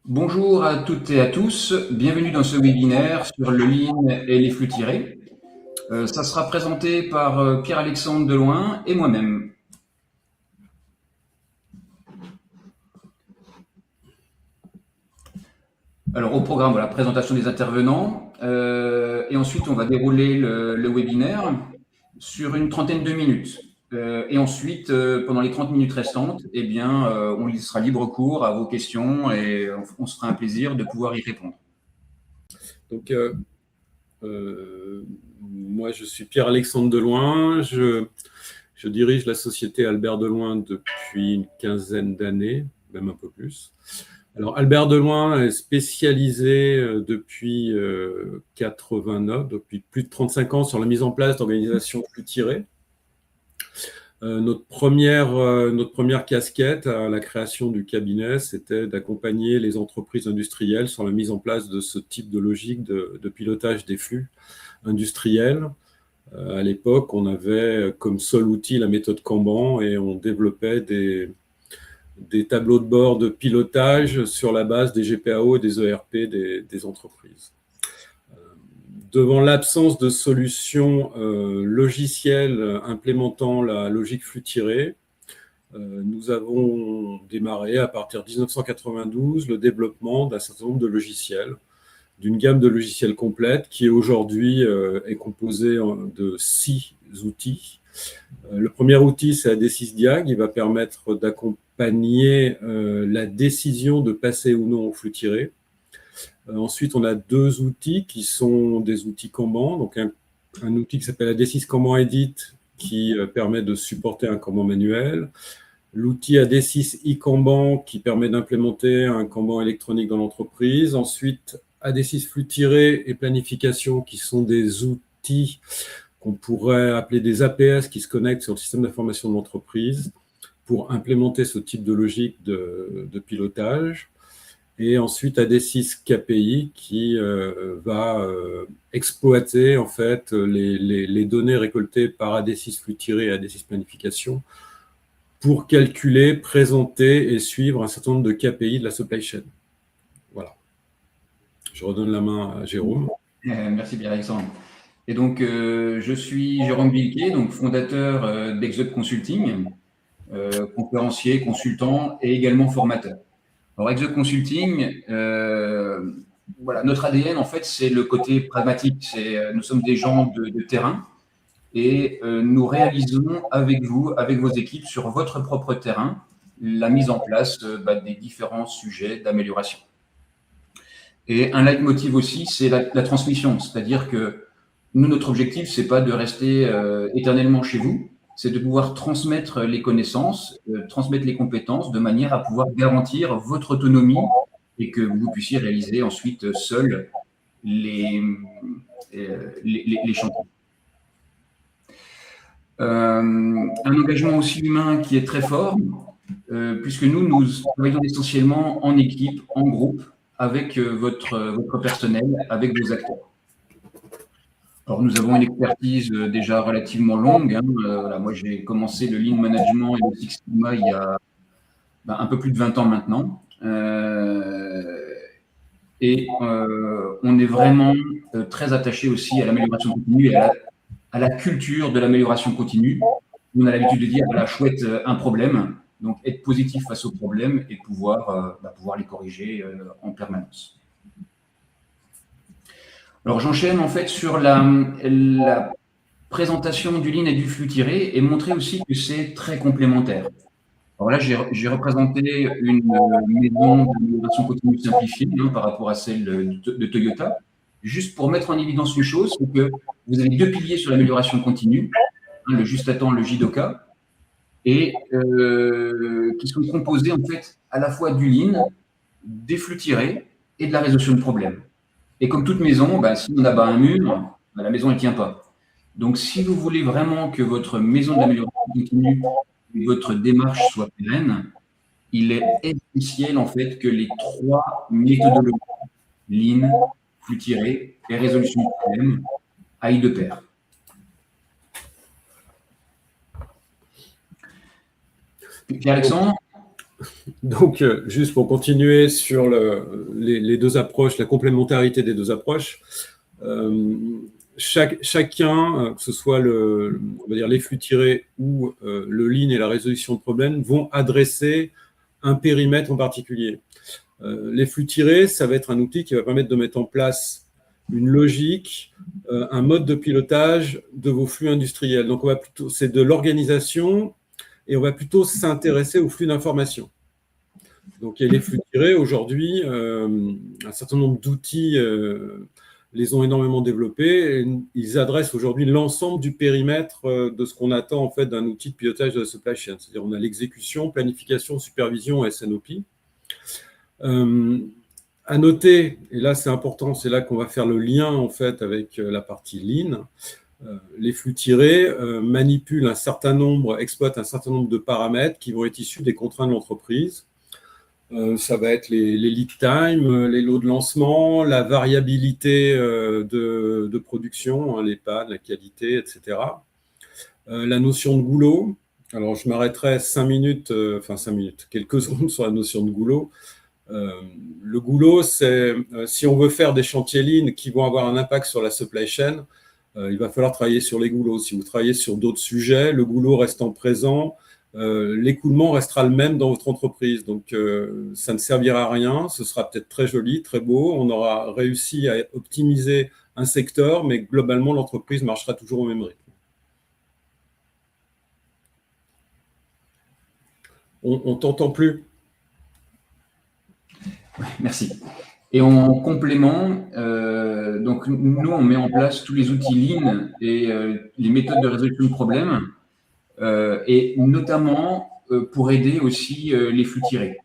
Bonjour à toutes et à tous, bienvenue dans ce webinaire sur le lean et les flux tirés. Ça sera présenté par Pierre-Alexandre Deloin et moi-même. Alors au programme, voilà, présentation des intervenants, et ensuite on va dérouler le webinaire sur une trentaine de minutes. Et ensuite, pendant les 30 minutes restantes, eh bien, on sera libre cours à vos questions et on se fera un plaisir de pouvoir y répondre. Donc, moi, je suis Pierre-Alexandre Deloin. Je dirige la société Albert Deloin depuis une quinzaine d'années, même un peu plus. Alors, Albert Deloin est spécialisé depuis 89, depuis plus de 35 ans sur la mise en place d'organisations flux tirées. Notre première casquette à la création du cabinet, c'était d'accompagner les entreprises industrielles sur la mise en place de ce type de logique de pilotage des flux industriels. À l'époque, on avait comme seul outil la méthode Kanban et on développait des tableaux de bord de pilotage sur la base des GPAO et des ERP des entreprises. Devant l'absence de solutions logicielles implémentant la logique flux tiré, nous avons démarré à partir de 1992 le développement d'un certain nombre de logiciels, d'une gamme de logiciels complète qui aujourd'hui est composée de 6 outils. Le premier outil, c'est AD6Diag. Il va permettre d'accompagner la décision de passer ou non au flux tiré. Ensuite, on a 2 outils qui sont des outils Kanban. Donc, un outil qui s'appelle AD6 Kanban Edit qui permet de supporter un Kanban manuel. L'outil AD6 e-Kanban qui permet d'implémenter un Kanban électronique dans l'entreprise. Ensuite, AD6 flux tiré et planification qui sont des outils qu'on pourrait appeler des APS qui se connectent sur le système d'information de l'entreprise pour implémenter ce type de logique de pilotage. Et ensuite AD6 KPI qui va exploiter en fait les données récoltées par AD6 flux tiré et AD6 planification pour calculer, présenter et suivre un certain nombre de KPI de la supply chain. Voilà. Je redonne la main à Jérôme. Merci Pierre-Alexandre. Et donc, je suis Jérôme Vilquet, donc fondateur d'Exode Consulting, conférencier, consultant et également formateur. Alors, Exode Consulting, voilà, notre ADN, en fait, c'est le côté pragmatique. Nous sommes des gens de terrain et nous réalisons avec vous, avec vos équipes, sur votre propre terrain, la mise en place des différents sujets d'amélioration. Et un leitmotiv aussi, c'est la transmission. C'est-à-dire que nous, notre objectif, c'est pas de rester éternellement chez vous, c'est de pouvoir transmettre les connaissances, transmettre les compétences de manière à pouvoir garantir votre autonomie et que vous puissiez réaliser ensuite seul les chantiers. Un engagement aussi humain qui est très fort, puisque nous travaillons essentiellement en équipe, en groupe, avec votre personnel, avec vos acteurs. Alors, nous avons une expertise déjà relativement longue. Voilà, moi, j'ai commencé le Lean Management et le Six Sigma il y a un peu plus de 20 ans maintenant. Et on est vraiment très attaché aussi à l'amélioration continue et à la culture de l'amélioration continue. On a l'habitude de dire, voilà, chouette, un problème. Donc, être positif face aux problèmes et pouvoir les corriger en permanence. Alors, j'enchaîne en fait sur la présentation du Lean et du flux tiré et montrer aussi que c'est très complémentaire. Alors là, j'ai représenté une maison d'amélioration continue simplifiée par rapport à celle de Toyota, juste pour mettre en évidence une chose, c'est que vous avez 2 piliers sur l'amélioration continue, le juste à temps, le JDOKA, et qui sont composés en fait à la fois du Lean, des flux tirés et de la résolution de problèmes. Et comme toute maison, si on abat un mur, la maison ne tient pas. Donc, si vous voulez vraiment que votre maison d'amélioration continue et votre démarche soit pérenne, il est essentiel en fait que les 3 méthodologies, Lean, flux tiré et résolution de problèmes, aillent de pair. Pierre-Alexandre, Donc, juste pour continuer sur les deux approches, la complémentarité des deux approches, chacun, que ce soit on va dire les flux tirés ou le lean et la résolution de problèmes, vont adresser un périmètre en particulier. Les flux tirés, ça va être un outil qui va permettre de mettre en place une logique, un mode de pilotage de vos flux industriels. Donc, c'est de l'organisation et on va plutôt s'intéresser aux flux d'informations. Donc, il y a les flux tirés. Aujourd'hui, un certain nombre d'outils les ont énormément développés. Et ils adressent aujourd'hui l'ensemble du périmètre de ce qu'on attend en fait d'un outil de pilotage de la supply chain. C'est-à-dire, on a l'exécution, planification, supervision et SNOP. À noter, et là c'est important, c'est là qu'on va faire le lien en fait avec la partie Lean. Les flux tirés manipulent un certain nombre, exploitent un certain nombre de paramètres qui vont être issus des contraintes de l'entreprise. Ça va être les lead time, les lots de lancement, la variabilité de production, hein, les pannes, la qualité, etc. La notion de goulot. Alors, je m'arrêterai 5 minutes, quelques secondes sur la notion de goulot. Le goulot, c'est si on veut faire des chantiers lean qui vont avoir un impact sur la supply chain, il va falloir travailler sur les goulots. Si vous travaillez sur d'autres sujets, le goulot restant présent, l'écoulement restera le même dans votre entreprise. Donc, ça ne servira à rien. Ce sera peut-être très joli, très beau. On aura réussi à optimiser un secteur, mais globalement, l'entreprise marchera toujours au même rythme. On t'entend plus. Merci. Et en complément, donc nous, on met en place tous les outils Lean et les méthodes de résolution de problèmes, et notamment pour aider aussi les flux tirés.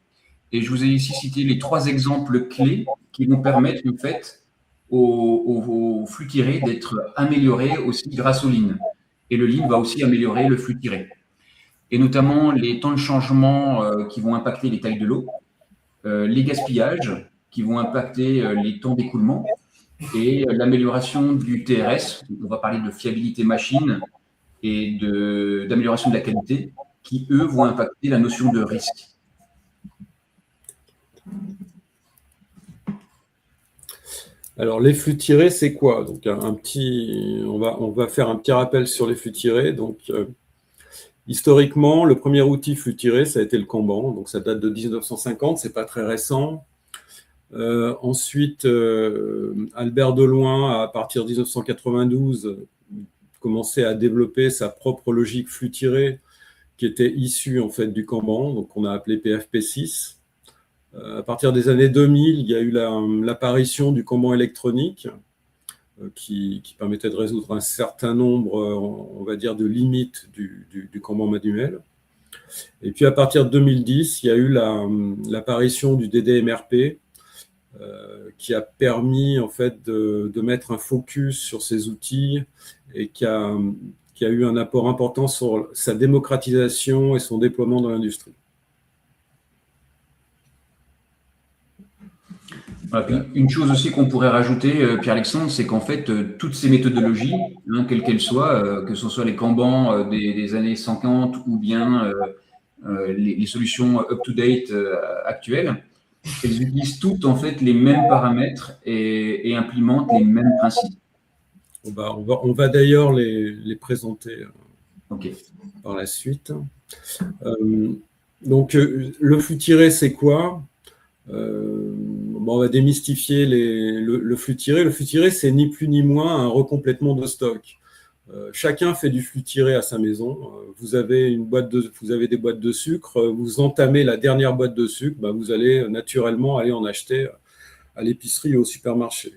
Et je vous ai ici cité les 3 exemples clés qui vont permettre en fait aux flux tirés d'être améliorés aussi grâce au Lean. Et le Lean va aussi améliorer le flux tiré. Et notamment les temps de changement qui vont impacter les tailles de l'eau, les gaspillages qui vont impacter les temps d'écoulement et l'amélioration du TRS. On va parler de fiabilité machine et d'amélioration de la qualité qui, eux, vont impacter la notion de risque. Alors, les flux tirés, c'est quoi? Donc, on va faire un petit rappel sur les flux tirés. Donc, historiquement, le premier outil flux tiré, ça a été le Kanban. Donc, ça date de 1950, c'est pas très récent. Ensuite, Albert Deloin, à partir de 1992, commençait à développer sa propre logique flux tiré, qui était issue en fait du Kanban, donc on a appelé PFP6. À partir des années 2000, il y a eu l'apparition du Kanban électronique, qui permettait de résoudre un certain nombre, on va dire, de limites du Kanban manuel. Et puis à partir de 2010, il y a eu l'apparition du DDMRP, qui a permis en fait de mettre un focus sur ces outils et qui a eu un apport important sur sa démocratisation et son déploiement dans l'industrie. Voilà. Une chose aussi qu'on pourrait rajouter, Pierre-Alexandre, c'est qu'en fait, toutes ces méthodologies, hein, quelles qu'elles soient, que ce soit les Kanban des années 50 ou bien les solutions up-to-date actuelles, elles utilisent toutes en fait les mêmes paramètres et implémentent les mêmes principes. On va d'ailleurs les présenter par la suite. Donc, le flux tiré, c'est quoi? On va démystifier le flux tiré. Le flux tiré, c'est ni plus ni moins un recomplètement de stock. Chacun fait du flux tiré à sa maison. Vous avez des boîtes de sucre, vous entamez la dernière boîte de sucre, vous allez naturellement aller en acheter à l'épicerie ou au supermarché.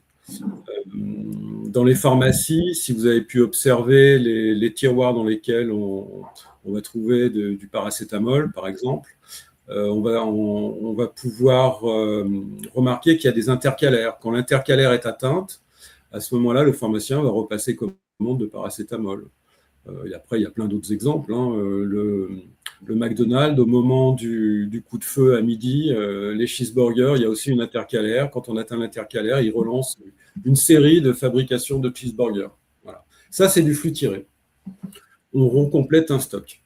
Dans les pharmacies, si vous avez pu observer les tiroirs dans lesquels on va trouver du paracétamol, par exemple, on va pouvoir remarquer qu'il y a des intercalaires. Quand l'intercalaire est atteinte, à ce moment-là, le pharmacien va repasser commande de paracétamol. Et après, il y a plein d'autres exemples. Le McDonald's, au moment du coup de feu à midi, les cheeseburgers, il y a aussi une intercalaire. Quand on atteint l'intercalaire, il relance une série de fabrication de cheeseburgers. Voilà. Ça, c'est du flux tiré. On complète un stock.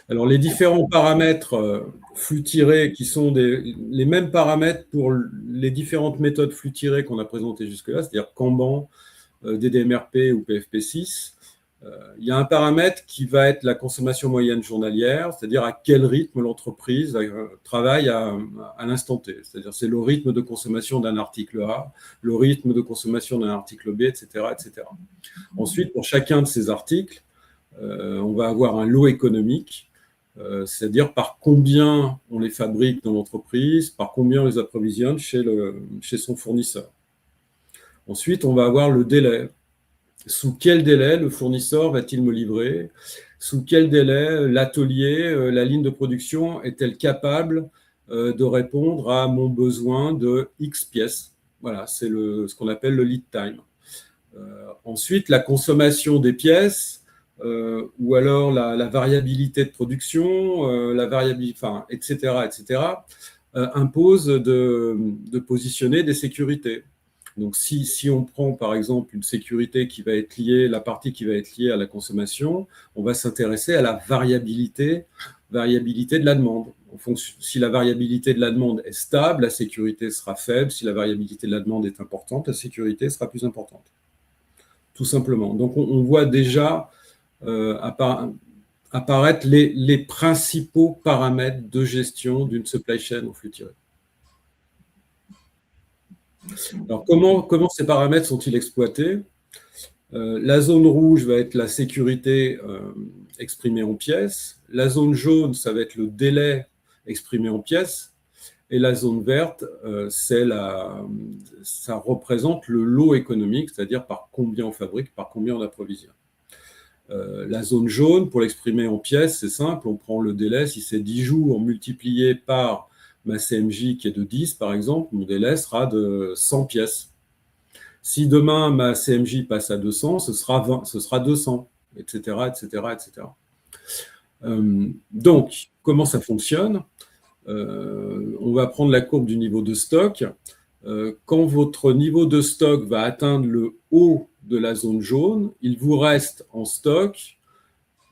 Alors, les différents paramètres flux tirés, qui sont les mêmes paramètres pour les différentes méthodes flux tirés qu'on a présentées jusque-là, c'est-à-dire Kanban, DDMRP ou PFP6, il y a un paramètre qui va être la consommation moyenne journalière, c'est-à-dire à quel rythme l'entreprise travaille à l'instant T. C'est-à-dire c'est le rythme de consommation d'un article A, le rythme de consommation d'un article B, etc., etc. Ensuite, pour chacun de ces articles, on va avoir un lot économique, c'est-à-dire par combien on les fabrique dans l'entreprise, par combien on les approvisionne chez son fournisseur. Ensuite, on va avoir le délai. Sous quel délai le fournisseur va-t-il me livrer? Sous quel délai l'atelier, la ligne de production est-elle capable de répondre à mon besoin de X pièces? Voilà, c'est ce qu'on appelle le lead time. Ensuite, la consommation des pièces, ou alors la variabilité de production, etc., impose de positionner des sécurités. Donc, si on prend par exemple une sécurité qui va être liée, la partie qui va être liée à la consommation, on va s'intéresser à la variabilité de la demande. Si la variabilité de la demande est stable, la sécurité sera faible. Si la variabilité de la demande est importante, la sécurité sera plus importante. Tout simplement. Donc, on voit déjà apparaître les principaux paramètres de gestion d'une supply chain au flux tiré. Alors, comment ces paramètres sont-ils exploités? La zone rouge va être la sécurité exprimée en pièces. La zone jaune, ça va être le délai exprimé en pièces. Et la zone verte, ça représente le lot économique, c'est-à-dire par combien on fabrique, par combien on approvisionne. La zone jaune, pour l'exprimer en pièces, c'est simple, on prend le délai, si c'est 10 jours multiplié par ma CMJ qui est de 10, par exemple, mon délai sera de 100 pièces. Si demain ma CMJ passe à 200, ce sera 200, etc., etc., etc. Donc, comment ça fonctionne? On va prendre la courbe du niveau de stock. Quand votre niveau de stock va atteindre le haut de la zone jaune, il vous reste en stock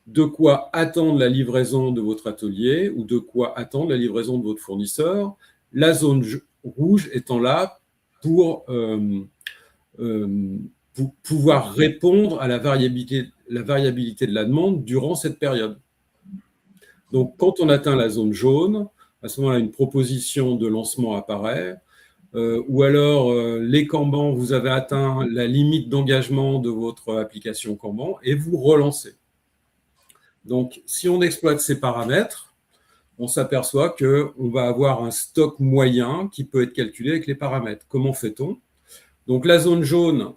de quoi attendre la livraison de votre atelier ou de quoi attendre la livraison de votre fournisseur, la zone rouge étant là pour pouvoir répondre à la variabilité de la demande durant cette période. Donc, quand on atteint la zone jaune, à ce moment-là, une proposition de lancement apparaît, ou alors les Kanban, vous avez atteint la limite d'engagement de votre application Kanban et vous relancez. Donc, si on exploite ces paramètres, on s'aperçoit qu'on va avoir un stock moyen qui peut être calculé avec les paramètres. Comment fait-on? Donc, la zone jaune,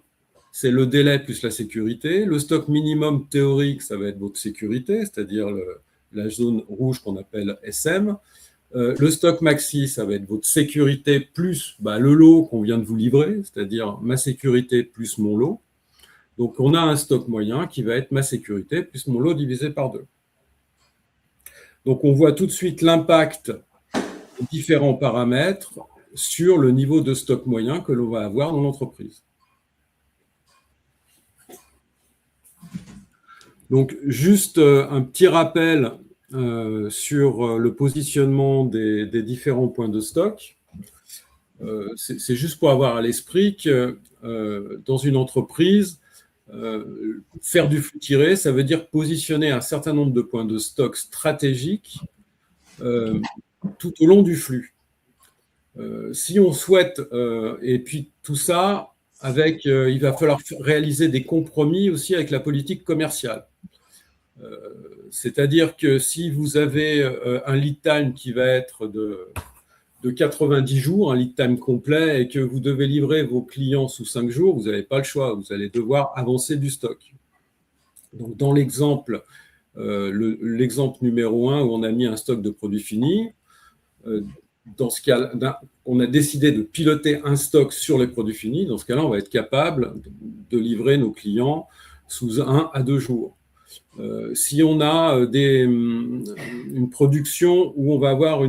c'est le délai plus la sécurité. Le stock minimum théorique, ça va être votre sécurité, c'est-à-dire la zone rouge qu'on appelle SM. Le stock maxi, ça va être votre sécurité plus le lot qu'on vient de vous livrer, c'est-à-dire ma sécurité plus mon lot. Donc, on a un stock moyen qui va être ma sécurité plus mon lot divisé par 2. Donc, on voit tout de suite l'impact des différents paramètres sur le niveau de stock moyen que l'on va avoir dans l'entreprise. Donc, juste un petit rappel sur le positionnement des différents points de stock. C'est juste pour avoir à l'esprit que dans une entreprise, faire du flux tiré, ça veut dire positionner un certain nombre de points de stock stratégiques tout au long du flux. Si on souhaite, et puis tout ça, il va falloir réaliser des compromis aussi avec la politique commerciale. C'est-à-dire que si vous avez un lead time qui va être de 90 jours, un lead time complet, et que vous devez livrer vos clients sous 5 jours, vous n'avez pas le choix, vous allez devoir avancer du stock. Donc, dans l'exemple numéro 1 où on a mis un stock de produits finis, dans ce cas, on a décidé de piloter un stock sur les produits finis. Dans ce cas-là, on va être capable de livrer nos clients sous 1 à 2 jours. Si on a une production où on va avoir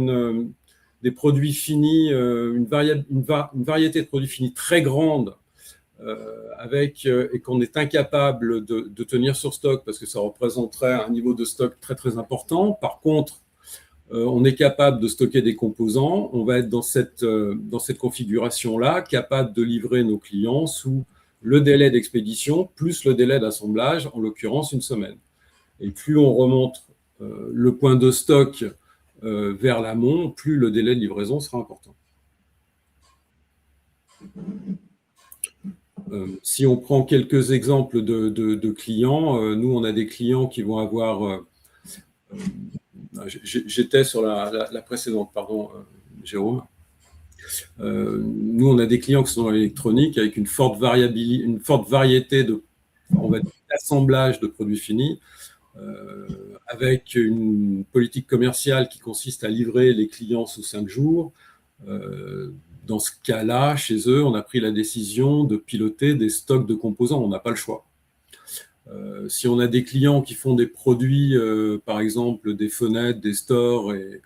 des produits finis, une variété de produits finis très grande et qu'on est incapable de tenir sur stock parce que ça représenterait un niveau de stock très très important. Par contre, on est capable de stocker des composants, on va être dans cette configuration-là, capable de livrer nos clients sous le délai d'expédition plus le délai d'assemblage, en l'occurrence une semaine. Et plus on remonte le point de stock vers l'amont, plus le délai de livraison sera important. Si on prend quelques exemples de clients, nous, on a des clients qui vont avoir... J'étais sur la précédente, pardon, Jérôme. Nous, on a des clients qui sont dans l'électronique avec une forte variété d'assemblage de produits finis, avec une politique commerciale qui consiste à livrer les clients sous 5 jours. Dans ce cas-là, chez eux, on a pris la décision de piloter des stocks de composants. On n'a pas le choix. Si on a des clients qui font des produits, par exemple des fenêtres, des stores et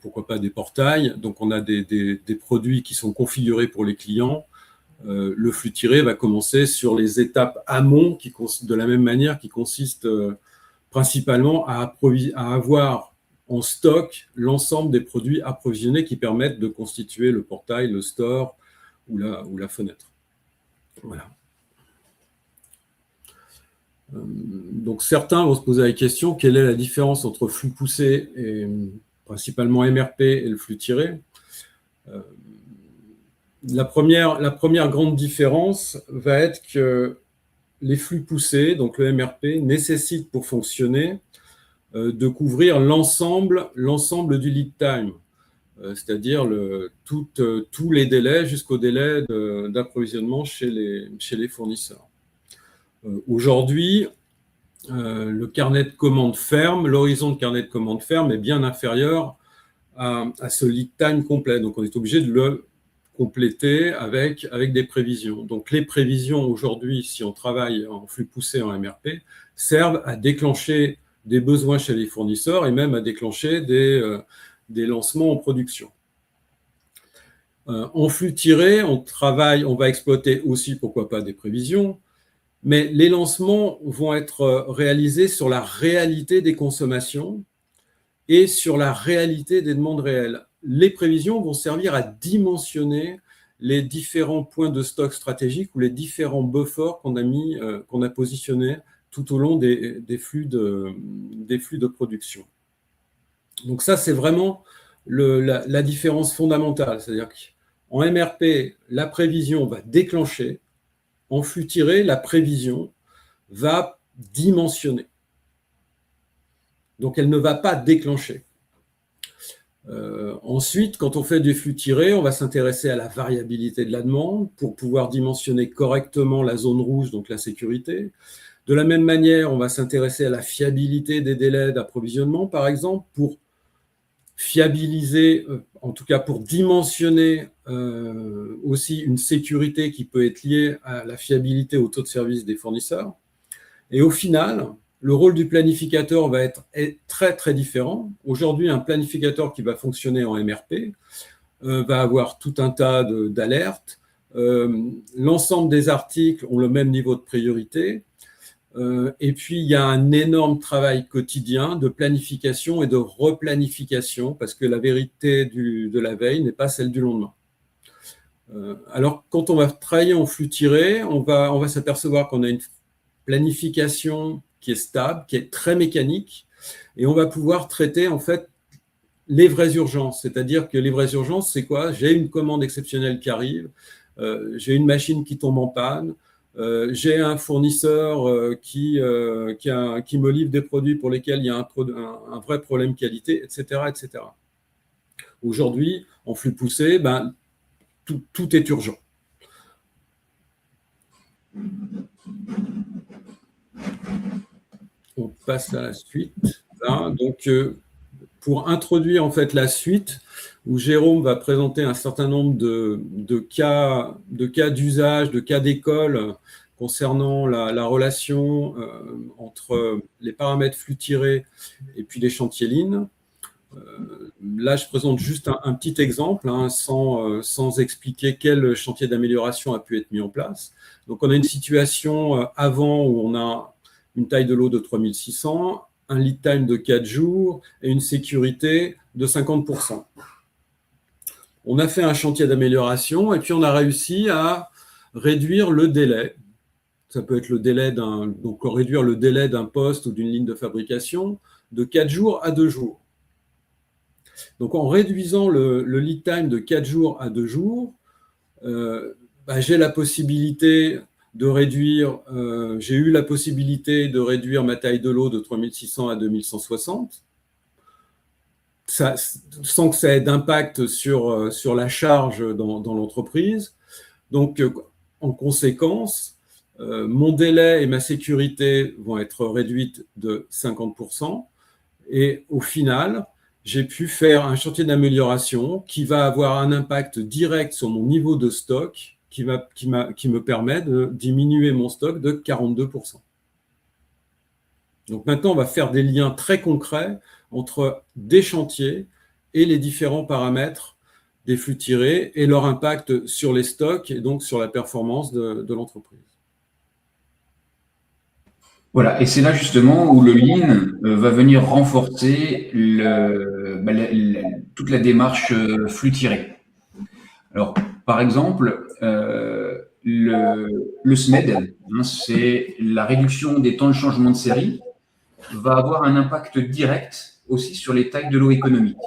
pourquoi pas des portails, donc on a des produits qui sont configurés pour les clients, le flux tiré va commencer sur les étapes amont, de la même manière, qui consiste principalement à avoir en stock l'ensemble des produits approvisionnés qui permettent de constituer le portail, le store ou la fenêtre. Voilà. Donc certains vont se poser la question, quelle est la différence entre flux poussé et principalement MRP et le flux tiré? La première grande différence va être que les flux poussés, donc le MRP, nécessitent pour fonctionner de couvrir l'ensemble du lead time, c'est-à-dire tous les délais jusqu'au délai d'approvisionnement chez les fournisseurs. Aujourd'hui, le carnet de commandes ferme, l'horizon de carnet de commandes ferme est bien inférieur à ce lead time complet. Donc, on est obligé de le compléter avec des prévisions. Donc, les prévisions aujourd'hui, si on travaille en flux poussé en MRP, servent à déclencher des besoins chez les fournisseurs et même à déclencher des lancements en production. En flux tiré, on va exploiter aussi, pourquoi pas, des prévisions, mais les lancements vont être réalisés sur la réalité des consommations et sur la réalité des demandes réelles. Les prévisions vont servir à dimensionner les différents points de stock stratégiques ou les différents buffers qu'on a positionnés tout au long des flux de production. Donc ça, c'est vraiment la différence fondamentale. C'est-à-dire qu'en MRP, la prévision va déclencher. En flux tiré, la prévision va dimensionner. Donc, elle ne va pas déclencher. Ensuite, quand on fait du flux tiré, on va s'intéresser à la variabilité de la demande pour pouvoir dimensionner correctement la zone rouge, donc la sécurité. De la même manière, on va s'intéresser à la fiabilité des délais d'approvisionnement, par exemple, pour fiabiliser, en tout cas pour dimensionner aussi une sécurité qui peut être liée à la fiabilité au taux de service des fournisseurs. Et au final, le rôle du planificateur va être très, très différent. Aujourd'hui, un planificateur qui va fonctionner en MRP va avoir tout un tas d'alertes. L'ensemble des articles ont le même niveau de priorité. Et puis, il y a un énorme travail quotidien de planification et de replanification parce que la vérité de la veille n'est pas celle du lendemain. Alors, quand on va travailler en flux tiré, on va s'apercevoir qu'on a une planification qui est stable, qui est très mécanique, et on va pouvoir traiter en fait les vraies urgences. C'est-à-dire que les vraies urgences, c'est quoi? J'ai une commande exceptionnelle qui arrive, j'ai une machine qui tombe en panne, j'ai un fournisseur qui me livre des produits pour lesquels il y a un vrai problème qualité, etc. etc. Aujourd'hui, en flux poussé, tout est urgent. On passe à la suite. Là. Donc, pour introduire en fait la suite, où Jérôme va présenter un certain nombre de cas d'usage, de cas d'école concernant la relation entre les paramètres flux tirés et puis les chantiers lean. Là, je présente juste un petit exemple, hein, sans expliquer quel chantier d'amélioration a pu être mis en place. Donc, on a une situation avant où on a une taille de lot de 3600, un lead time de 4 jours et une sécurité de 50%. On a fait un chantier d'amélioration et puis on a réussi à réduire le délai. Ça peut être le délai donc réduire le délai d'un poste ou d'une ligne de fabrication de 4 jours à 2 jours. Donc, en réduisant le lead time de 4 jours à 2 jours, j'ai la possibilité de réduire, j'ai eu la possibilité de réduire ma taille de lot de 3600 à 2160, sans que ça ait d'impact sur la charge dans l'entreprise. Donc, en conséquence, mon délai et ma sécurité vont être réduites de 50%. Et au final, j'ai pu faire un chantier d'amélioration qui va avoir un impact direct sur mon niveau de stock, qui me permet de diminuer mon stock de 42%. Donc maintenant, on va faire des liens très concrets entre des chantiers et les différents paramètres des flux tirés et leur impact sur les stocks et donc sur la performance de l'entreprise. Voilà, et c'est là justement où le Lean va venir renforcer toute la démarche flux tiré. Alors, par exemple, le SMED, hein, c'est la réduction des temps de changement de série, va avoir un impact direct aussi sur les tailles de lot économiques.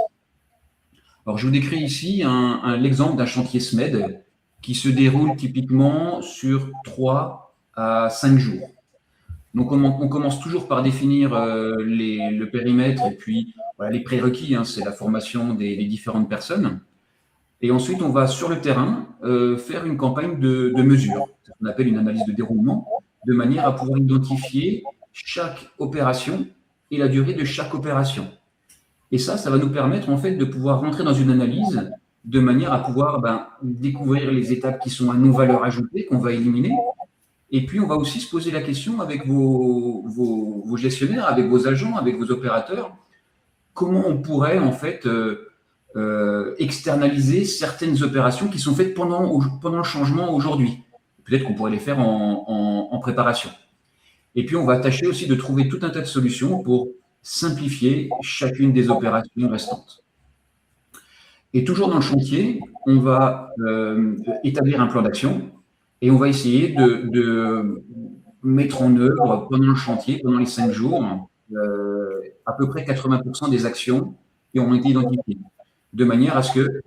Alors, je vous décris ici l'exemple d'un chantier SMED qui se déroule typiquement sur 3 à 5 jours. Donc, on commence toujours par définir le périmètre et puis voilà, les prérequis, hein, c'est la formation des différentes personnes. Et ensuite, on va sur le terrain faire une campagne de mesure, ce qu'on appelle une analyse de déroulement, de manière à pouvoir identifier chaque opération et la durée de chaque opération. Et ça va nous permettre en fait de pouvoir rentrer dans une analyse de manière à pouvoir découvrir les étapes qui sont à non-valeur ajoutée, qu'on va éliminer. Et puis, on va aussi se poser la question avec vos gestionnaires, avec vos agents, avec vos opérateurs, comment on pourrait en fait externaliser certaines opérations qui sont faites pendant le changement aujourd'hui. Peut-être qu'on pourrait les faire en préparation. Et puis, on va tâcher aussi de trouver tout un tas de solutions pour simplifier chacune des opérations restantes. Et toujours dans le chantier, on va établir un plan d'action et on va essayer de mettre en œuvre pendant le chantier, pendant les 5 jours, à peu près 80% des actions qui ont été identifiées, de manière à ce que,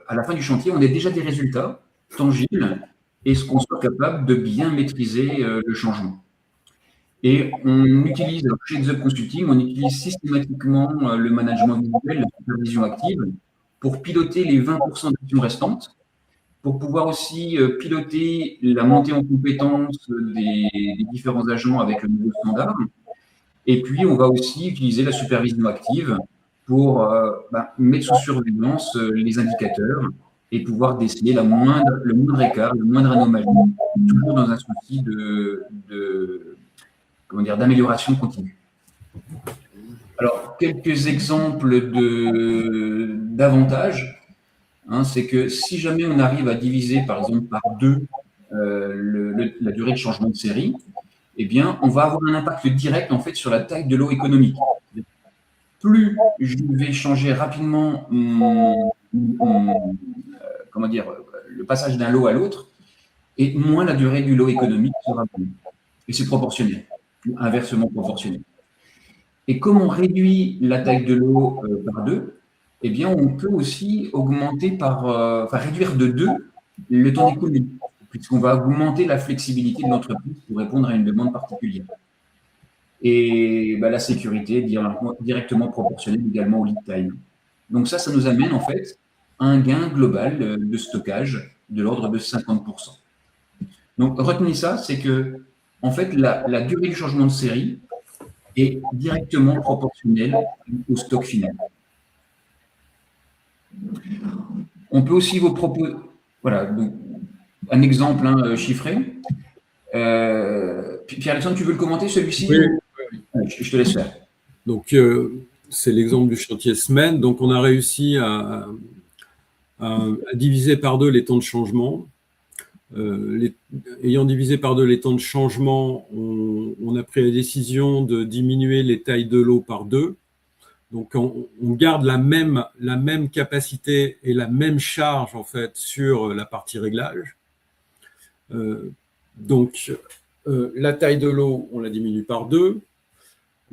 à la fin du chantier, on ait déjà des résultats tangibles et qu'on soit capable de bien maîtriser le changement. Et on utilise, chez XUP Consulting, on utilise systématiquement le management visuel, la supervision active, pour piloter les 20% d'actions restantes, pour pouvoir aussi piloter la montée en compétences des différents agents avec le nouveau standard. Et puis, on va aussi utiliser la supervision active pour mettre sous surveillance les indicateurs et pouvoir déceler le moindre écart, le moindre anomalie, toujours dans un souci d'amélioration continue. Alors, quelques exemples d'avantages, hein, c'est que si jamais on arrive à diviser, par exemple, par 2 la durée de changement de série, eh bien, on va avoir un impact direct en fait sur la taille de lot économique. Plus je vais changer rapidement le passage d'un lot à l'autre, et moins la durée du lot économique sera bonne. Et c'est proportionnel, ou inversement proportionnel. Et comme on réduit la taille de lot par 2, eh bien, on peut aussi augmenter réduire de 2 le temps d'économie, puisqu'on va augmenter la flexibilité de l'entreprise pour répondre à une demande particulière. Et la sécurité est directement proportionnelle également au lead time. Donc ça nous amène en fait à un gain global de stockage de l'ordre de 50%. Donc retenez ça, c'est que en fait la durée du changement de série est directement proportionnelle au stock final. On peut aussi vous proposer, voilà, donc, un exemple chiffré. Pierre-Alexandre, tu veux le commenter celui-ci? Oui. Je te laisse faire. Donc, c'est l'exemple du chantier semaine. Donc, on a réussi à diviser par deux les temps de changement. Ayant divisé par deux les temps de changement, on a pris la décision de diminuer les tailles de l'eau par deux. Donc, on garde la même capacité et la même charge, en fait, sur la partie réglage. Donc, la taille de l'eau, on la diminue par deux.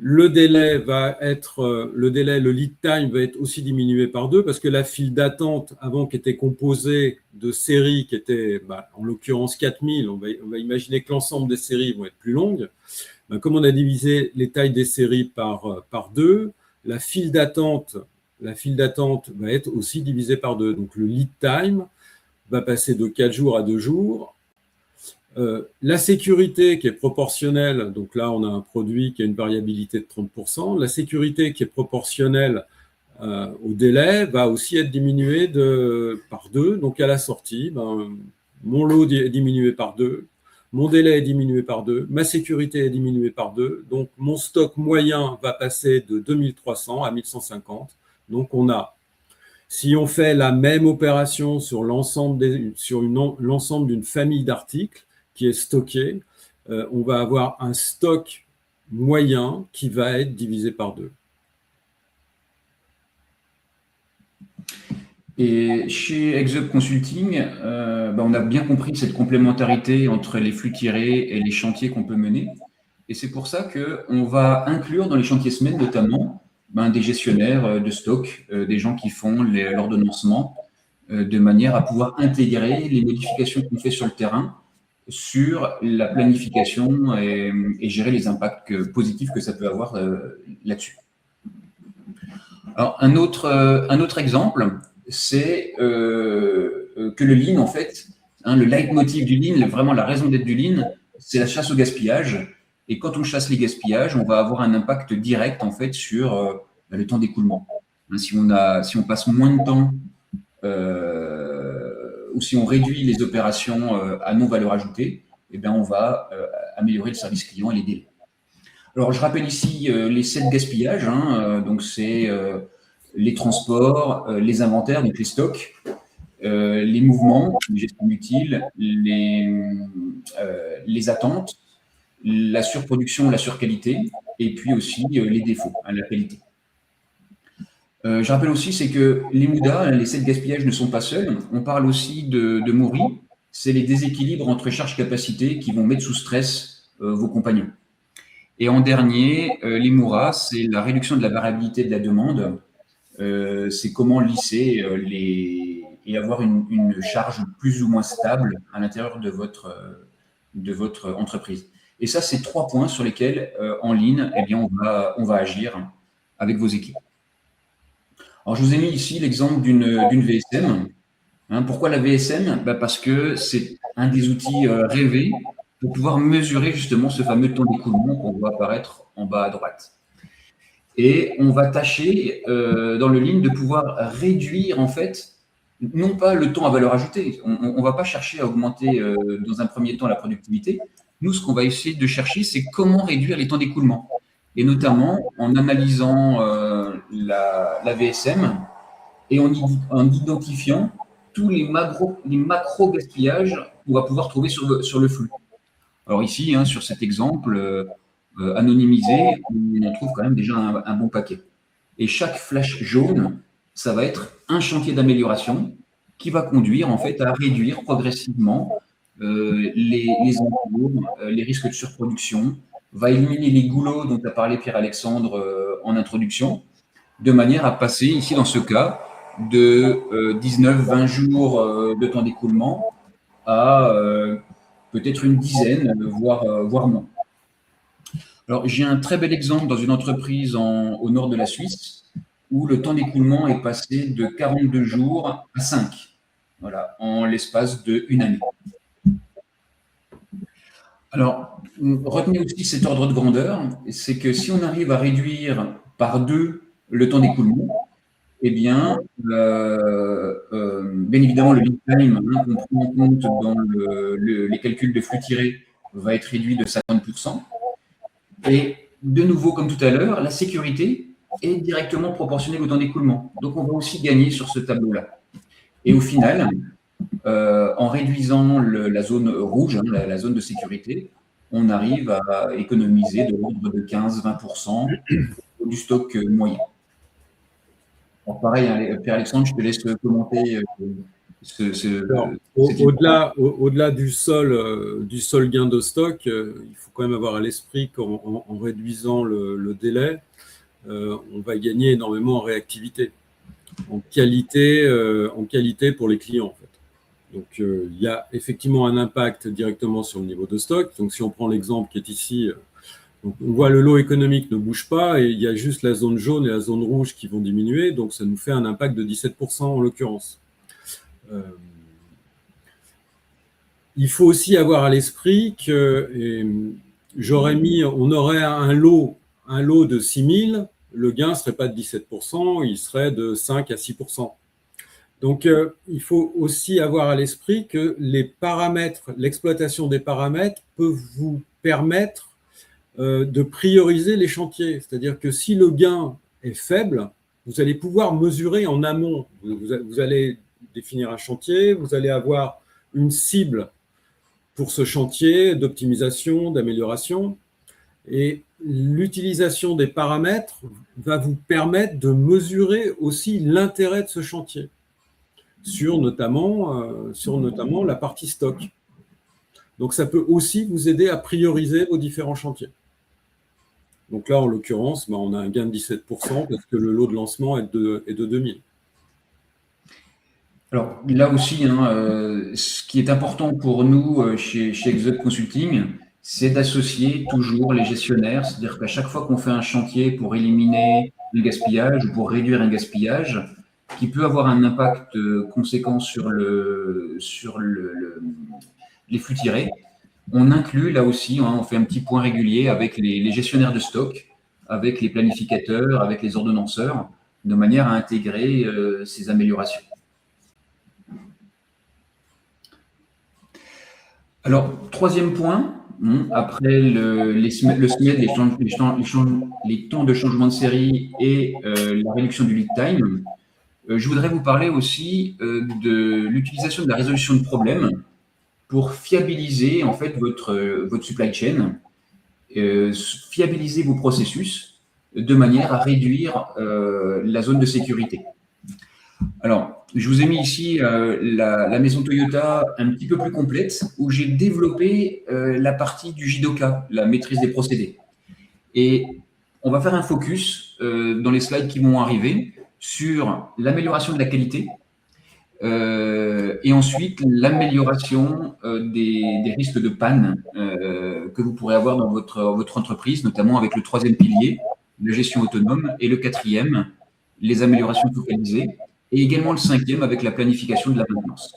Le délai, le lead time va être aussi diminué par deux parce que la file d'attente avant qui était composée de séries qui étaient, en l'occurrence 4000, on va imaginer que l'ensemble des séries vont être plus longues. Comme on a divisé les tailles des séries par deux, la file d'attente va être aussi divisée par deux. Donc le lead time va passer de 4 jours à 2 jours. La sécurité qui est proportionnelle, donc là on a un produit qui a une variabilité de 30%, la sécurité qui est proportionnelle au délai va aussi être diminuée par deux. Donc à la sortie, mon lot est diminué par deux, mon délai est diminué par deux, ma sécurité est diminuée par deux, donc mon stock moyen va passer de 2300 à 1150. Donc si on fait la même opération sur l'ensemble d'une famille d'articles qui est stocké, on va avoir un stock moyen qui va être divisé par deux. Et chez Exub Consulting, on a bien compris cette complémentarité entre les flux tirés et les chantiers qu'on peut mener. Et c'est pour ça qu'on va inclure dans les chantiers semaines notamment des gestionnaires de stock, des gens qui font l'ordonnancement, de manière à pouvoir intégrer les modifications qu'on fait sur le terrain sur la planification et gérer les impacts positifs que ça peut avoir là-dessus. Alors, un autre exemple, c'est que le Lean, en fait, le leitmotiv du Lean, vraiment la raison d'être du Lean, c'est la chasse au gaspillage. Et quand on chasse les gaspillages, on va avoir un impact direct, en fait, sur le temps d'écoulement. Si on passe moins de temps ou si on réduit les opérations à non-valeur ajoutée, eh bien, on va améliorer le service client et les délais. Alors, je rappelle ici les 7 gaspillages. Donc, c'est les transports, les inventaires, donc les stocks, les mouvements, les gestions utiles, les attentes, la surproduction, la surqualité, et puis aussi les défauts, la qualité. Je rappelle aussi, c'est que les MUDA, les 7 gaspillages ne sont pas seuls. On parle aussi de MORI, c'est les déséquilibres entre charge-capacité qui vont mettre sous stress vos compagnons. Et en dernier, les MURA, c'est la réduction de la variabilité de la demande. C'est comment lisser et avoir une charge plus ou moins stable à l'intérieur de votre entreprise. Et ça, c'est 3 points sur lesquels, en ligne, eh bien, on va agir avec vos équipes. Alors, je vous ai mis ici l'exemple d'une VSM. Pourquoi la VSM? Parce que c'est un des outils rêvés pour pouvoir mesurer justement ce fameux temps d'écoulement qu'on voit apparaître en bas à droite. Et on va tâcher dans le Lean de pouvoir réduire en fait, non pas le temps à valeur ajoutée. On ne va pas chercher à augmenter dans un premier temps la productivité. Nous, ce qu'on va essayer de chercher, c'est comment réduire les temps d'écoulement. Et notamment en analysant la VSM et en identifiant tous les macro-gaspillages qu'on va pouvoir trouver sur le flux. Alors ici, sur cet exemple anonymisé, on en trouve quand même déjà un bon paquet. Et chaque flash jaune, ça va être un chantier d'amélioration qui va conduire en fait à réduire progressivement les encours, les risques de surproduction, va éliminer les goulots dont a parlé Pierre-Alexandre en introduction, de manière à passer ici dans ce cas de 19-20 jours de temps d'écoulement à peut-être une dizaine, voire moins. Alors, j'ai un très bel exemple dans une entreprise au nord de la Suisse où le temps d'écoulement est passé de 42 jours à 5, voilà, en l'espace d'une année. Alors, retenez aussi cet ordre de grandeur, c'est que si on arrive à réduire par 2 le temps d'écoulement, eh bien, bien évidemment, le lead time qu'on prend en compte dans les calculs de flux tirés va être réduit de 50%. Et de nouveau, comme tout à l'heure, la sécurité, est directement proportionnel au temps d'écoulement. Donc, on va aussi gagner sur ce tableau-là. Et au final, en réduisant la zone rouge, hein, la zone de sécurité, on arrive à économiser de l'ordre de 15-20% du stock moyen. Alors pareil, hein, Pierre-Alexandre, je te laisse commenter au-delà du seul gain de stock, il faut quand même avoir à l'esprit qu'en réduisant le délai, on va gagner énormément en réactivité, en qualité pour les clients, en fait. Donc, il y a effectivement un impact directement sur le niveau de stock. Donc, si on prend l'exemple qui est ici, donc on voit le lot économique ne bouge pas et il y a juste la zone jaune et la zone rouge qui vont diminuer. Donc, ça nous fait un impact de 17% en l'occurrence. Il faut aussi avoir à l'esprit que on aurait un lot de 6000, le gain ne serait pas de 17%, il serait de 5 à 6%. Donc, il faut aussi avoir à l'esprit que l'exploitation des paramètres peut vous permettre de prioriser les chantiers. C'est-à-dire que si le gain est faible, vous allez pouvoir mesurer en amont. Vous allez définir un chantier, vous allez avoir une cible pour ce chantier d'optimisation, d'amélioration. Et l'utilisation des paramètres va vous permettre de mesurer aussi l'intérêt de ce chantier sur notamment la partie stock. Donc, ça peut aussi vous aider à prioriser vos différents chantiers. Donc là, en l'occurrence, on a un gain de 17% parce que le lot de lancement est de 2000. Alors là aussi, hein, ce qui est important pour nous chez Exode Consulting, c'est d'associer toujours les gestionnaires. C'est-à-dire qu'à chaque fois qu'on fait un chantier pour éliminer le gaspillage ou pour réduire un gaspillage, qui peut avoir un impact conséquent sur les flux tirés, on inclut là aussi, hein, on fait un petit point régulier avec les gestionnaires de stock, avec les planificateurs, avec les ordonnanceurs, de manière à intégrer ces améliorations. Alors, troisième point, après les SMED, les temps de changement de série et la réduction du lead time, je voudrais vous parler aussi de l'utilisation de la résolution de problèmes pour fiabiliser en fait votre supply chain, fiabiliser vos processus de manière à réduire la zone de sécurité. Alors, je vous ai mis ici la maison Toyota un petit peu plus complète où j'ai développé la partie du JIDOKA, la maîtrise des procédés. Et on va faire un focus dans les slides qui vont arriver sur l'amélioration de la qualité et ensuite l'amélioration des risques de panne que vous pourrez avoir dans votre entreprise, notamment avec le troisième pilier, la gestion autonome, et le quatrième, les améliorations focalisées, et également le cinquième avec la planification de la maintenance.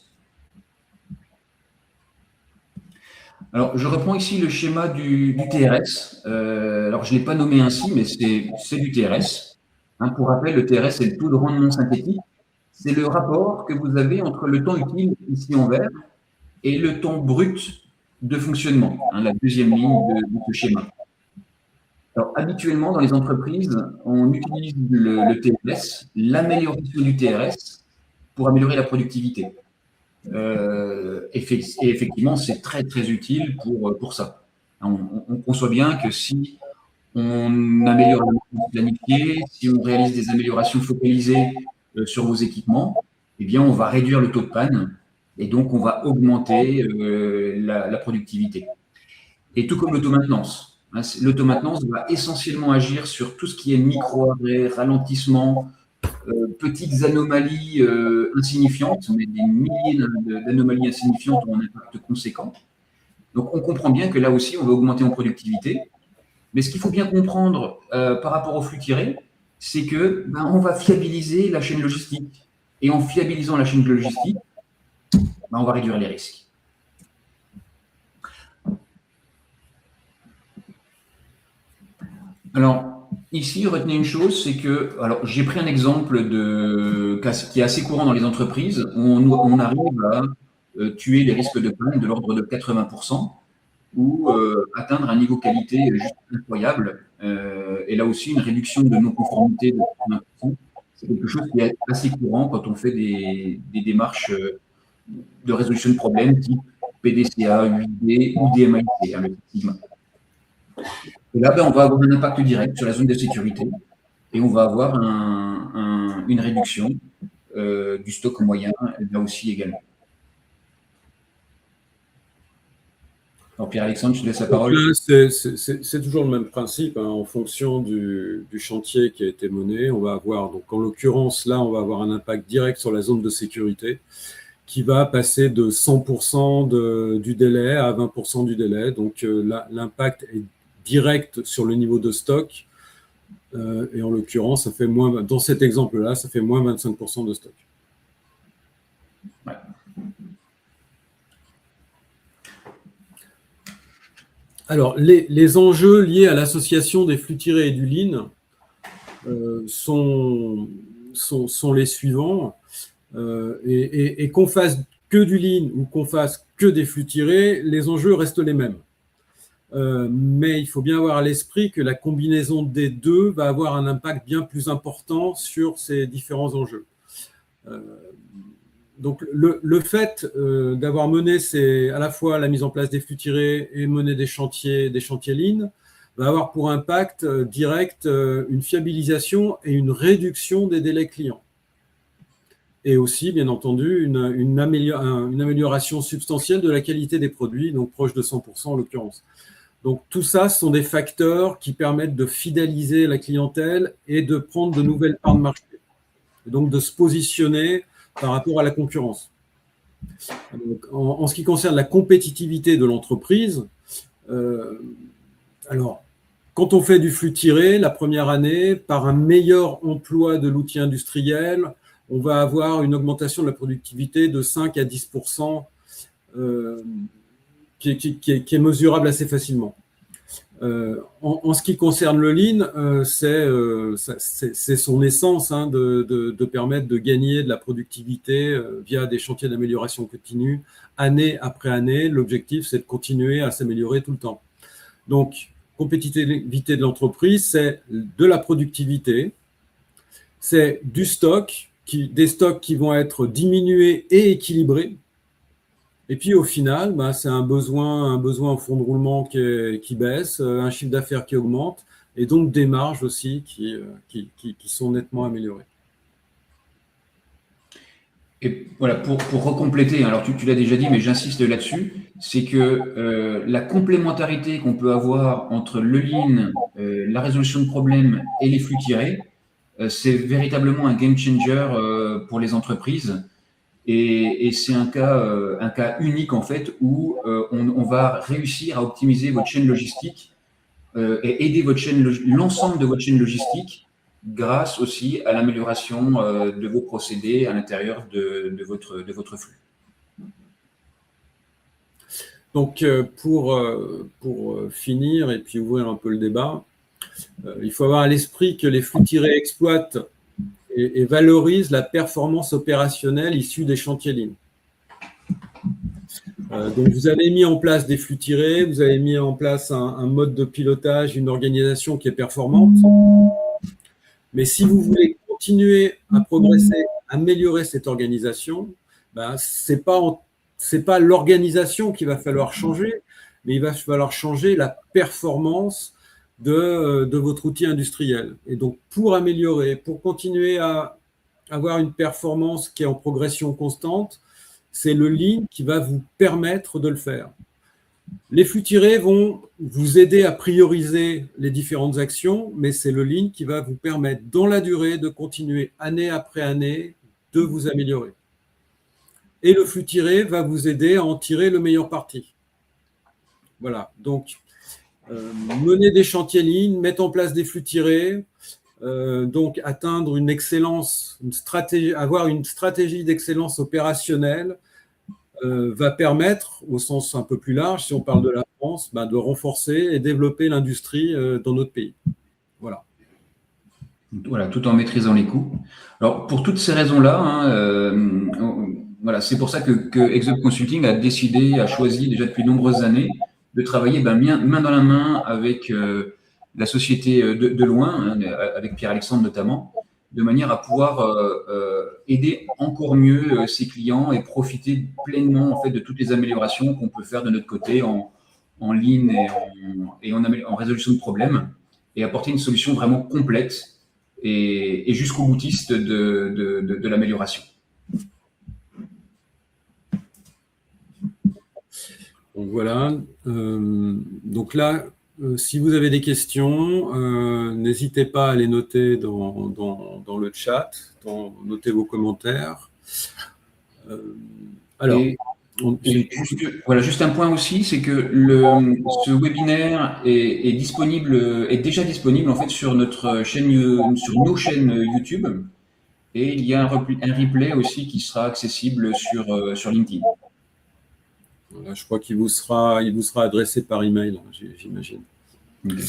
Alors, je reprends ici le schéma du TRS. Alors, je ne l'ai pas nommé ainsi, mais c'est du TRS. Hein, pour rappel, le TRS, c'est le taux de rendement synthétique. C'est le rapport que vous avez entre le temps utile, ici en vert, et le temps brut de fonctionnement, hein, la deuxième ligne de ce schéma. Alors, habituellement, dans les entreprises, on utilise le TRS, l'amélioration du TRS, pour améliorer la productivité. Et effectivement, c'est très, très utile pour ça. On conçoit bien que si on améliore la maintenance planifiée, si on réalise des améliorations focalisées sur vos équipements, eh bien, on va réduire le taux de panne et donc on va augmenter la productivité. Et tout comme l'automaintenance. L'automaintenance va essentiellement agir sur tout ce qui est micro-arrêt, ralentissement, petites anomalies insignifiantes, mais des milliers d'anomalies insignifiantes ont un impact conséquent. Donc, on comprend bien que là aussi, on va augmenter en productivité. Mais ce qu'il faut bien comprendre par rapport au flux tiré, c'est que on va fiabiliser la chaîne logistique. Et en fiabilisant la chaîne logistique, on va réduire les risques. Alors, ici, retenez une chose, c'est que, alors, j'ai pris un exemple qui est assez courant dans les entreprises, où on arrive à tuer les risques de panne de l'ordre de 80%, ou atteindre un niveau qualité juste incroyable et là aussi, une réduction de non-conformité de 80%. C'est quelque chose qui est assez courant quand on fait des démarches de résolution de problèmes type PDCA, UID ou DMAIC, le Sigma. Et là, on va avoir un impact direct sur la zone de sécurité et on va avoir une réduction du stock moyen là aussi également. Alors Pierre-Alexandre, je te laisse la parole. C'est toujours le même principe, hein, en fonction du chantier qui a été mené. On va avoir, donc en l'occurrence, là, on va avoir un impact direct sur la zone de sécurité qui va passer de 100% du délai à 20% du délai. Donc l'impact est direct sur le niveau de stock. Et en l'occurrence, ça fait moins, dans cet exemple-là, ça fait moins 25% de stock. Ouais. Alors, les enjeux liés à l'association des flux tirés et du lean sont les suivants. Et qu'on fasse que du lean ou qu'on fasse que des flux tirés, les enjeux restent les mêmes. Mais il faut bien avoir à l'esprit que la combinaison des deux va avoir un impact bien plus important sur ces différents enjeux. Donc, le fait d'avoir mené à la fois la mise en place des flux tirés et mener des chantiers lean va avoir pour impact direct une fiabilisation et une réduction des délais clients. Et aussi, bien entendu, une amélioration substantielle de la qualité des produits, donc proche de 100% en l'occurrence. Donc, tout ça, ce sont des facteurs qui permettent de fidéliser la clientèle et de prendre de nouvelles parts de marché. Et donc, de se positionner par rapport à la concurrence. Donc, en ce qui concerne la compétitivité de l'entreprise, alors, quand on fait du flux tiré, la première année, par un meilleur emploi de l'outil industriel, on va avoir une augmentation de la productivité de 5 à 10%, qui est mesurable assez facilement. En ce qui concerne le lean, c'est son essence, hein, de permettre de gagner de la productivité via des chantiers d'amélioration continue, année après année. L'objectif, c'est de continuer à s'améliorer tout le temps. Donc, compétitivité de l'entreprise, c'est de la productivité, c'est du stock, des stocks qui vont être diminués et équilibrés. Et puis au final, c'est un besoin en fonds de roulement qui baisse, un chiffre d'affaires qui augmente, et donc des marges aussi qui sont nettement améliorées. Et voilà, pour recompléter, alors tu l'as déjà dit, mais j'insiste là-dessus, c'est que la complémentarité qu'on peut avoir entre le lean, la résolution de problèmes et les flux tirés, c'est véritablement un game changer pour les entreprises. Et c'est un cas unique en fait où on va réussir à optimiser votre chaîne logistique et aider l'ensemble de votre chaîne logistique grâce aussi à l'amélioration de vos procédés à l'intérieur de votre flux. Donc pour finir et puis ouvrir un peu le débat, il faut avoir à l'esprit que les flux tirés exploitent et valorisent la performance opérationnelle issue des chantiers lean. Donc, vous avez mis en place des flux tirés, vous avez mis en place un mode de pilotage, une organisation qui est performante. Mais si vous voulez continuer à progresser, améliorer cette organisation, ce n'est pas l'organisation qu'il va falloir changer, mais il va falloir changer la performance de votre outil industriel. Et donc, pour améliorer, pour continuer à avoir une performance qui est en progression constante, c'est le lean qui va vous permettre de le faire. Les flux tirés vont vous aider à prioriser les différentes actions, mais c'est le lean qui va vous permettre, dans la durée, de continuer année après année, de vous améliorer. Et le flux tiré va vous aider à en tirer le meilleur parti. Voilà, donc mener des chantiers lean, mettre en place des flux tirés, donc atteindre une excellence, avoir une stratégie d'excellence opérationnelle va permettre, au sens un peu plus large, si on parle de la France, de renforcer et développer l'industrie dans notre pays. Voilà. Voilà, tout en maîtrisant les coûts. Alors, pour toutes ces raisons-là, voilà, c'est pour ça que Exop Consulting a choisi déjà depuis de nombreuses années de travailler main dans la main avec la société de loin, hein, avec Pierre-Alexandre notamment, de manière à pouvoir aider encore mieux ses clients et profiter pleinement en fait, de toutes les améliorations qu'on peut faire de notre côté en ligne en résolution de problèmes et apporter une solution vraiment complète et jusqu'au boutiste de l'amélioration. Donc voilà. Donc là, si vous avez des questions, n'hésitez pas à les noter dans le chat, notez vos commentaires. Alors, juste un point aussi, c'est que ce webinaire est déjà disponible en fait sur notre chaîne, sur nos chaînes YouTube, et il y a un replay aussi qui sera accessible sur LinkedIn. Voilà, je crois qu'il vous sera adressé par email, j'imagine. Okay.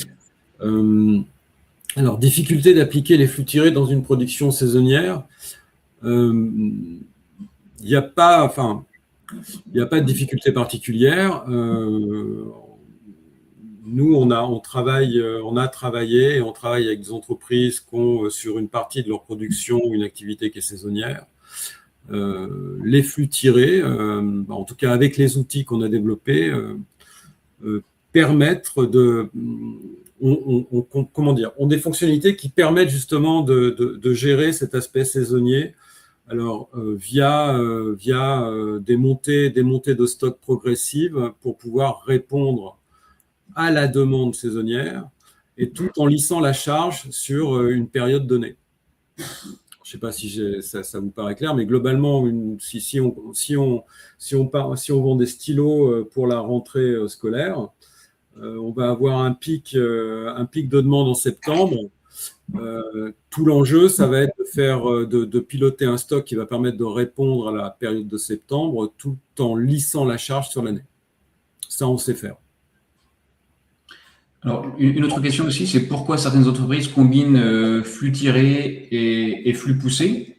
Alors, difficulté d'appliquer les flux tirés dans une production saisonnière. Il n'y a pas de difficulté particulière. Nous, on a travaillé et on travaille avec des entreprises qui ont sur une partie de leur production une activité qui est saisonnière. Les flux tirés, en tout cas avec les outils qu'on a développés, permettent ont des fonctionnalités qui permettent justement de gérer cet aspect saisonnier. Alors, via des montées de stock progressives pour pouvoir répondre à la demande saisonnière et tout en lissant la charge sur une période donnée. Je ne sais pas si ça vous paraît clair, mais globalement, si on vend des stylos pour la rentrée scolaire, on va avoir un pic de demande en septembre. Tout l'enjeu, ça va être de piloter un stock qui va permettre de répondre à la période de septembre tout en lissant la charge sur l'année. Ça, on sait faire. Alors, une autre question aussi, c'est pourquoi certaines entreprises combinent flux tiré et flux poussé.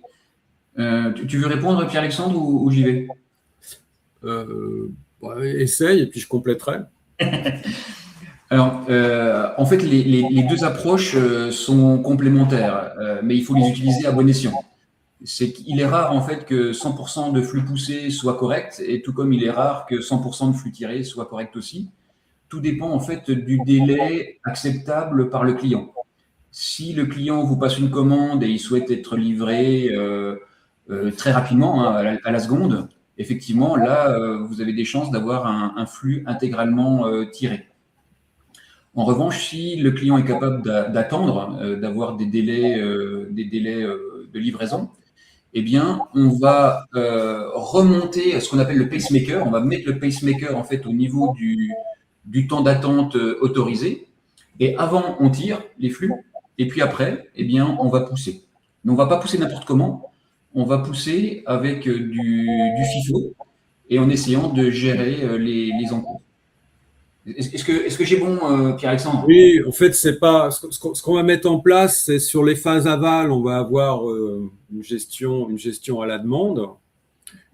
Tu veux répondre, Pierre-Alexandre, ou j'y vais? Essaye et puis je compléterai. Alors, en fait, les deux approches sont complémentaires, mais il faut les utiliser à bon escient. Il est rare en fait que 100% de flux poussé soit correct, et tout comme il est rare que 100% de flux tiré soit correct aussi. Tout dépend en fait du délai acceptable par le client. Si le client vous passe une commande et il souhaite être livré très rapidement, hein, à la seconde, effectivement, là, vous avez des chances d'avoir un flux intégralement tiré. En revanche, si le client est capable d'attendre, d'avoir des délais de livraison, eh bien, on va remonter ce qu'on appelle le pacemaker. On va mettre le pacemaker en fait au niveau du temps d'attente autorisé. Et avant, on tire les flux. Et puis après, eh bien, on va pousser. Mais on ne va pas pousser n'importe comment. On va pousser avec du FIFO et en essayant de gérer les encours. Est-ce que j'ai bon, Pierre-Alexandre? Oui, en fait, c'est pas ce qu'on va mettre en place, c'est sur les phases aval, on va avoir une gestion à la demande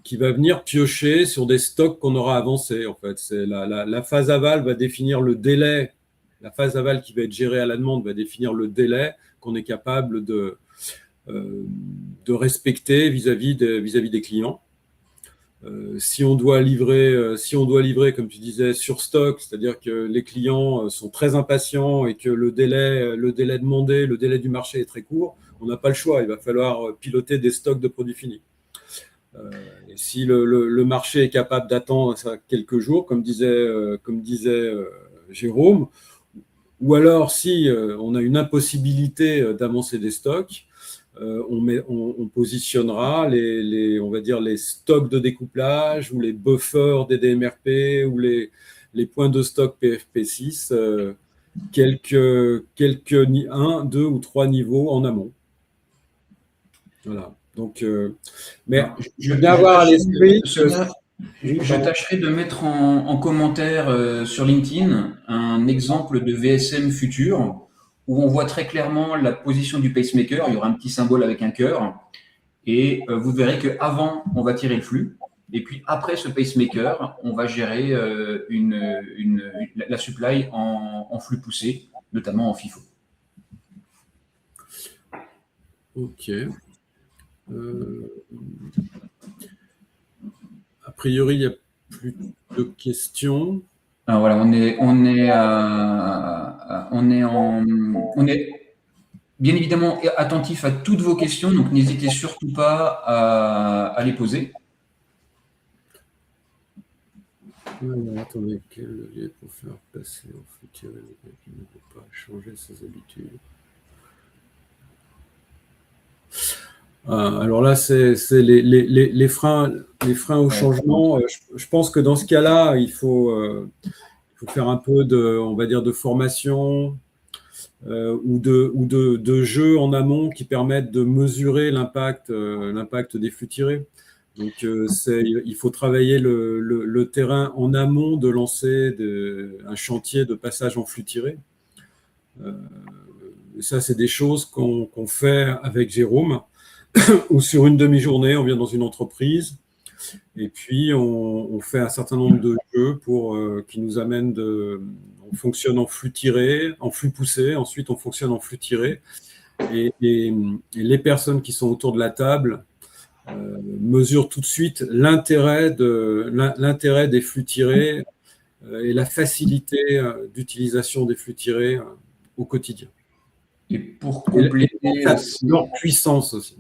qui va venir piocher sur des stocks qu'on aura avancés. En fait, c'est la phase aval va définir le délai. La phase aval qui va être gérée à la demande va définir le délai qu'on est capable de respecter vis-à-vis des clients. Si on doit livrer, comme tu disais, sur stock, c'est-à-dire que les clients sont très impatients et que le délai demandé, le délai du marché est très court, on n'a pas le choix. Il va falloir piloter des stocks de produits finis. Et si le marché est capable d'attendre quelques jours, comme disait Jérôme, ou alors si on a une impossibilité d'avancer des stocks, on positionnera on va dire les stocks de découplage ou les buffers DDMRP ou les points de stock PFP6 quelques 1, 2 ou 3 niveaux en amont. Voilà. Donc, mais je viens avoir à l'esprit je tâcherai de mettre en commentaire sur LinkedIn un exemple de VSM futur où on voit très clairement la position du pacemaker. Il y aura un petit symbole avec un cœur. Et vous verrez qu'avant, on va tirer le flux. Et puis après ce pacemaker, on va gérer la supply en flux poussé notamment en FIFO. Ok. A priori, il n'y a plus de questions. Alors voilà, on est bien évidemment attentif à toutes vos questions, donc n'hésitez surtout pas à les poser. Alors, attendez, quel levier pour faire passer en futur qui ne veut pas changer ses habitudes? Alors là, c'est les freins au changement. Je pense que dans ce cas-là, il faut faire un peu on va dire, de formation ou de jeux en amont qui permettent de mesurer l'impact des flux tirés. Donc, il faut travailler le terrain en amont de lancer un chantier de passage en flux tiré. Ça, c'est des choses qu'on fait avec Jérôme, ou sur une demi-journée, on vient dans une entreprise, et puis on fait un certain nombre de jeux qui nous amènent on fonctionne en flux tiré, en flux poussé, ensuite on fonctionne en flux tiré, et les personnes qui sont autour de la table mesurent tout de suite l'intérêt des flux tirés et la facilité d'utilisation des flux tirés au quotidien. Et pour compléter leur puissance aussi.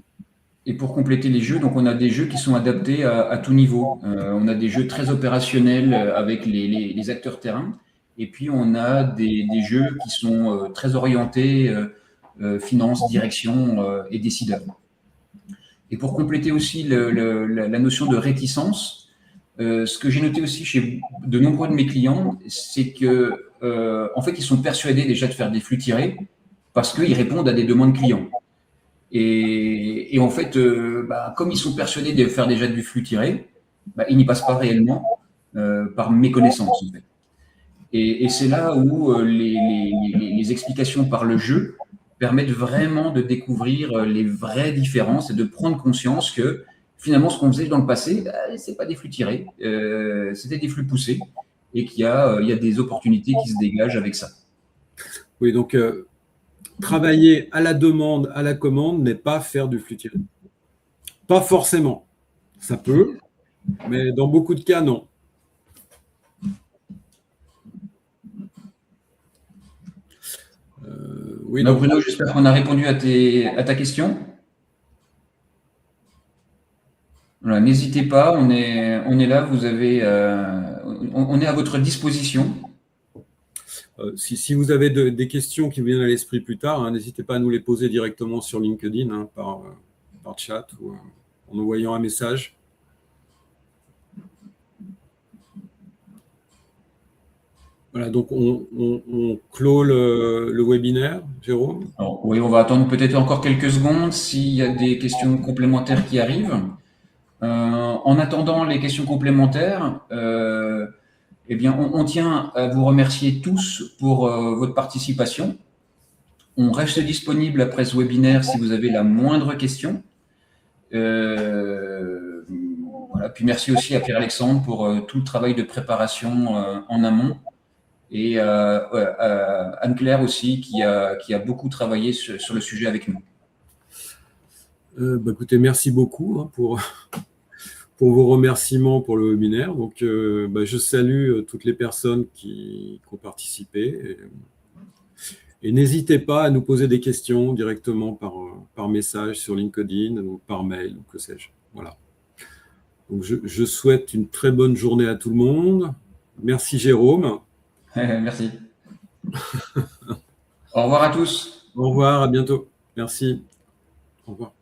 Et pour compléter les jeux, donc on a des jeux qui sont adaptés à tout niveau. On a des jeux très opérationnels avec les acteurs terrain, et puis on a des jeux qui sont très orientés finance, direction et décideurs. Et pour compléter aussi la notion de réticence, ce que j'ai noté aussi chez de nombreux de mes clients, c'est que en fait ils sont persuadés déjà de faire des flux tirés parce qu'ils répondent à des demandes clients. Et en fait, comme ils sont persuadés de faire déjà du flux tiré, ils n'y passent pas réellement par méconnaissance. En fait. Et c'est là où les explications par le jeu permettent vraiment de découvrir les vraies différences et de prendre conscience que finalement, ce qu'on faisait dans le passé, c'est pas des flux tirés, c'était des flux poussés, et qu'il y a des opportunités qui se dégagent avec ça. Oui, donc travailler à la demande, à la commande, n'est pas faire du flux tiré. Pas forcément. Ça peut, mais dans beaucoup de cas, non. Oui, donc Bruno, j'espère qu'on a répondu à ta question. Voilà, n'hésitez pas, on est là, on est à votre disposition. Si vous avez des questions qui vous viennent à l'esprit plus tard, n'hésitez pas à nous les poser directement sur LinkedIn, par chat ou en envoyant un message. Voilà, donc on clôt le webinaire, Jérôme. Alors, oui, on va attendre peut-être encore quelques secondes s'il y a des questions complémentaires qui arrivent. En attendant les questions complémentaires, eh bien, on tient à vous remercier tous pour votre participation. On reste disponible après ce webinaire si vous avez la moindre question. Voilà. Puis merci aussi à Pierre-Alexandre pour tout le travail de préparation en amont. Et Anne-Claire aussi qui a beaucoup travaillé sur le sujet avec nous. Écoutez, merci beaucoup pour vos remerciements pour le webinaire. Donc, je salue toutes les personnes qui ont participé. Et n'hésitez pas à nous poser des questions directement par message sur LinkedIn ou par mail, ou que sais-je. Voilà. Donc, je souhaite une très bonne journée à tout le monde. Merci Jérôme. Merci. Au revoir à tous. Au revoir, à bientôt. Merci. Au revoir.